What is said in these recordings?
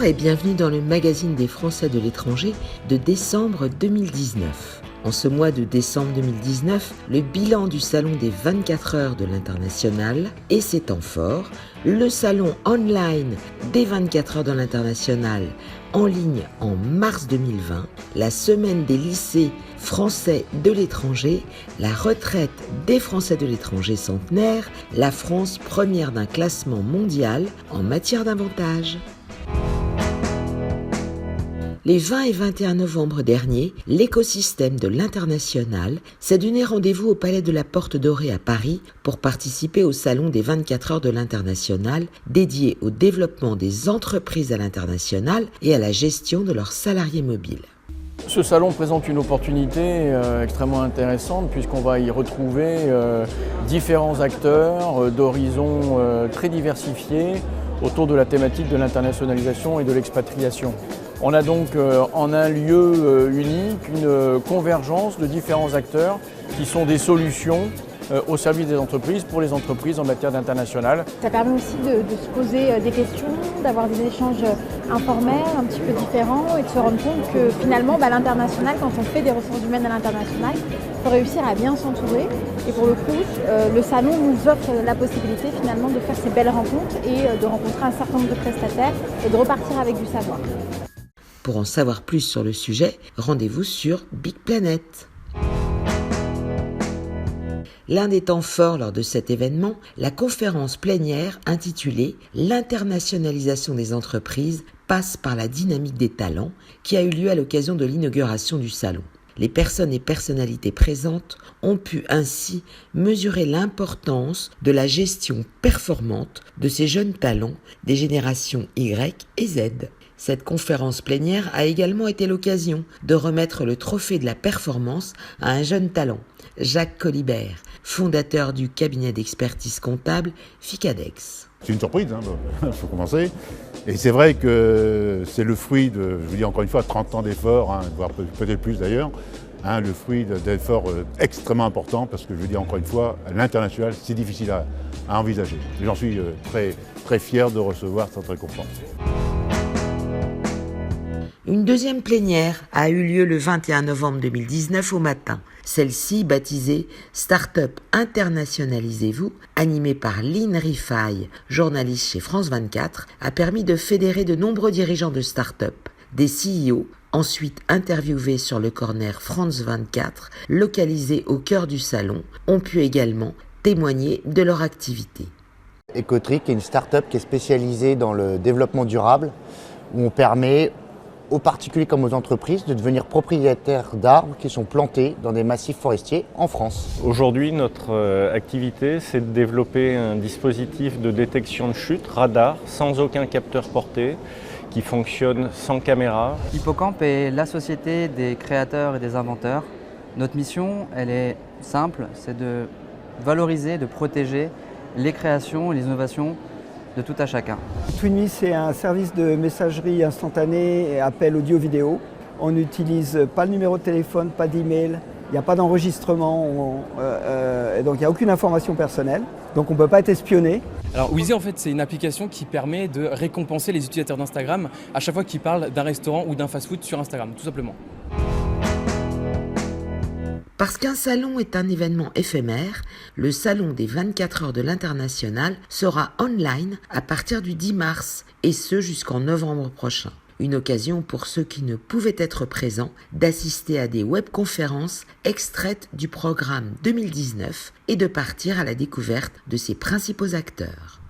Bonjour et bienvenue dans le magazine des Français de l'étranger de décembre 2019. En ce mois de décembre 2019, le bilan du salon des 24 heures de l'international et ses temps forts, le salon online des 24 heures de l'international en ligne en mars 2020, la semaine des lycées français de l'étranger, la retraite des Français de l'étranger centenaire, la France première d'un classement mondial en matière d'inventage. Les 20 et 21 novembre dernier, l'écosystème de l'international s'est donné rendez-vous au Palais de la Porte Dorée à Paris pour participer au salon des 24 heures de l'international dédié au développement des entreprises à l'international et à la gestion de leurs salariés mobiles. Ce salon présente une opportunité extrêmement intéressante puisqu'on va y retrouver différents acteurs d'horizons très diversifiés autour de la thématique de l'internationalisation et de l'expatriation. On a donc en un lieu unique une convergence de différents acteurs qui sont des solutions au service des entreprises, pour les entreprises en matière d'international. Ça permet aussi de se poser des questions, d'avoir des échanges informels, un petit peu différents et de se rendre compte que finalement l'international, quand on fait des ressources humaines à l'international, il faut réussir à bien s'entourer. Et pour le coup, le salon nous offre la possibilité finalement de faire ces belles rencontres et de rencontrer un certain nombre de prestataires et de repartir avec du savoir. Pour en savoir plus sur le sujet, rendez-vous sur Big Planet. L'un des temps forts lors de cet événement, la conférence plénière intitulée « L'internationalisation des entreprises passe par la dynamique des talents » qui a eu lieu à l'occasion de l'inauguration du salon. Les personnes et personnalités présentes ont pu ainsi mesurer l'importance de la gestion performante de ces jeunes talents des générations Y et Z. Cette conférence plénière a également été l'occasion de remettre le trophée de la performance à un jeune talent, Jacques Colibert, fondateur du cabinet d'expertise comptable FICADEX. C'est une surprise, il faut commencer. Et c'est vrai que c'est le fruit de, je vous dis encore une fois, 30 ans d'efforts, voire peut-être plus d'ailleurs, le fruit d'efforts extrêmement importants, parce que je vous dis encore une fois, l'international, c'est difficile à envisager. J'en suis très, très fier de recevoir cette récompense. Une deuxième plénière a eu lieu le 21 novembre 2019 au matin. Celle-ci, baptisée « Startup Internationalisez-vous », animée par Lynn Rifaille, journaliste chez France 24, a permis de fédérer de nombreux dirigeants de start-up, des CEO, ensuite interviewés sur le corner France 24, localisé au cœur du salon, ont pu également témoigner de leur activité. Ecotric est une start-up qui est spécialisée dans le développement durable, où on permet aux particuliers comme aux entreprises de devenir propriétaires d'arbres qui sont plantés dans des massifs forestiers en France. Aujourd'hui, notre activité, c'est de développer un dispositif de détection de chute, radar, sans aucun capteur porté, qui fonctionne sans caméra. Hippocampe est la société des créateurs et des inventeurs. Notre mission, elle est simple, c'est de valoriser, de protéger les créations et les innovations de tout à chacun. Twinme, c'est un service de messagerie instantanée et appel audio-vidéo. On n'utilise pas le numéro de téléphone, pas d'email, il n'y a pas d'enregistrement, donc il n'y a aucune information personnelle, donc on ne peut pas être espionné. Alors Wheezy, en fait, c'est une application qui permet de récompenser les utilisateurs d'Instagram à chaque fois qu'ils parlent d'un restaurant ou d'un fast-food sur Instagram, tout simplement. Parce qu'un salon est un événement éphémère, le salon des 24 heures de l'international sera online à partir du 10 mars et ce jusqu'en novembre prochain. Une occasion pour ceux qui ne pouvaient être présents d'assister à des webconférences extraites du programme 2019 et de partir à la découverte de ses principaux acteurs.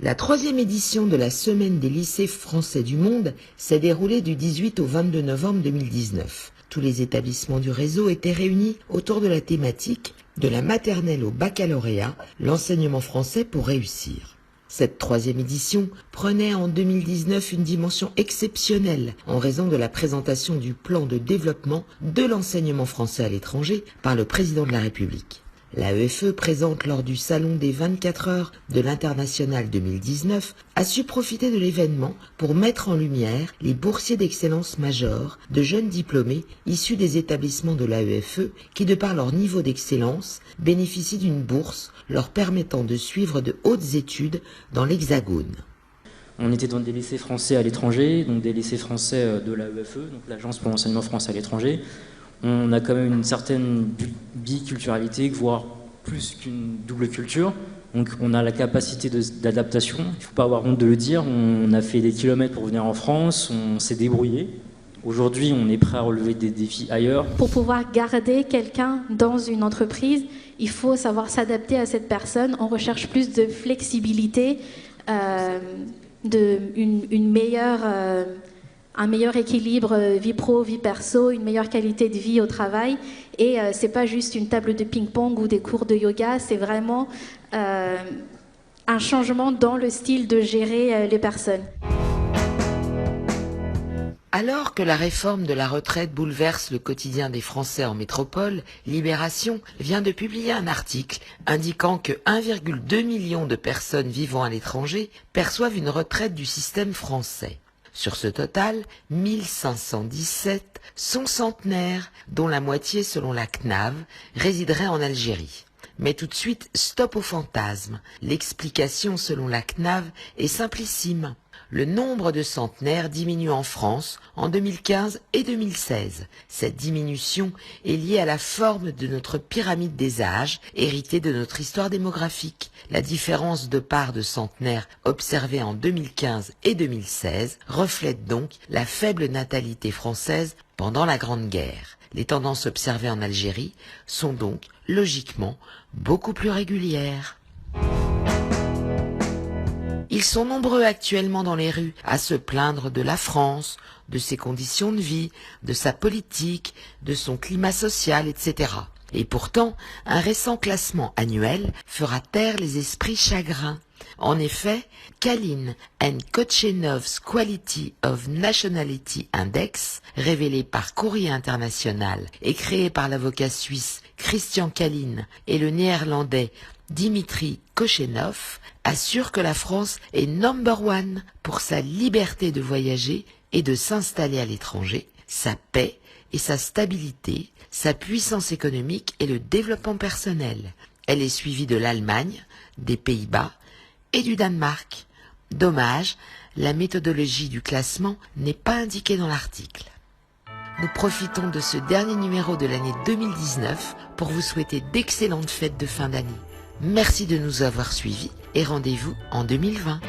La troisième édition de la Semaine des lycées français du monde s'est déroulée du 18 au 22 novembre 2019. Tous les établissements du réseau étaient réunis autour de la thématique de la maternelle au baccalauréat, l'enseignement français pour réussir. Cette troisième édition prenait en 2019 une dimension exceptionnelle en raison de la présentation du plan de développement de l'enseignement français à l'étranger par le président de la République. L'AEFE, présente lors du Salon des 24 heures de l'International 2019, a su profiter de l'événement pour mettre en lumière les boursiers d'excellence majors de jeunes diplômés issus des établissements de l'AEFE qui, de par leur niveau d'excellence, bénéficient d'une bourse leur permettant de suivre de hautes études dans l'Hexagone. On était dans des lycées français à l'étranger, donc des lycées français de l'AEFE, donc l'Agence pour l'enseignement français à l'étranger. On a quand même une certaine biculturalité, voire plus qu'une double culture. Donc on a la capacité d'adaptation, il ne faut pas avoir honte de le dire. On a fait des kilomètres pour venir en France, on s'est débrouillé. Aujourd'hui, on est prêt à relever des défis ailleurs. Pour pouvoir garder quelqu'un dans une entreprise, il faut savoir s'adapter à cette personne. On recherche plus de flexibilité, un meilleur équilibre vie pro, vie perso, une meilleure qualité de vie au travail. Et c'est pas juste une table de ping-pong ou des cours de yoga, c'est vraiment un changement dans le style de gérer les personnes. Alors que la réforme de la retraite bouleverse le quotidien des Français en métropole, Libération vient de publier un article indiquant que 1,2 million de personnes vivant à l'étranger perçoivent une retraite du système français. Sur ce total, 1517 sont centenaires, dont la moitié, selon la CNAV, résiderait en Algérie. Mais tout de suite, stop au fantasme. L'explication, selon la CNAV, est simplissime. Le nombre de centenaires diminue en France en 2015 et 2016. Cette diminution est liée à la forme de notre pyramide des âges, héritée de notre histoire démographique. La différence de part de centenaires observée en 2015 et 2016 reflète donc la faible natalité française pendant la Grande Guerre. Les tendances observées en Algérie sont donc, logiquement, beaucoup plus régulières. Ils sont nombreux actuellement dans les rues à se plaindre de la France, de ses conditions de vie, de sa politique, de son climat social, etc. Et pourtant, un récent classement annuel fera taire les esprits chagrins. En effet, Kalin and Kochenov's Quality of Nationality Index, révélé par Courrier International et créé par l'avocat suisse Christian Kalin et le néerlandais Dimitri Kochenov, assure que la France est number one pour sa liberté de voyager et de s'installer à l'étranger, sa paix et sa stabilité, sa puissance économique et le développement personnel. Elle est suivie de l'Allemagne, des Pays-Bas et du Danemark. Dommage, la méthodologie du classement n'est pas indiquée dans l'article. Nous profitons de ce dernier numéro de l'année 2019 pour vous souhaiter d'excellentes fêtes de fin d'année. Merci de nous avoir suivis et rendez-vous en 2020.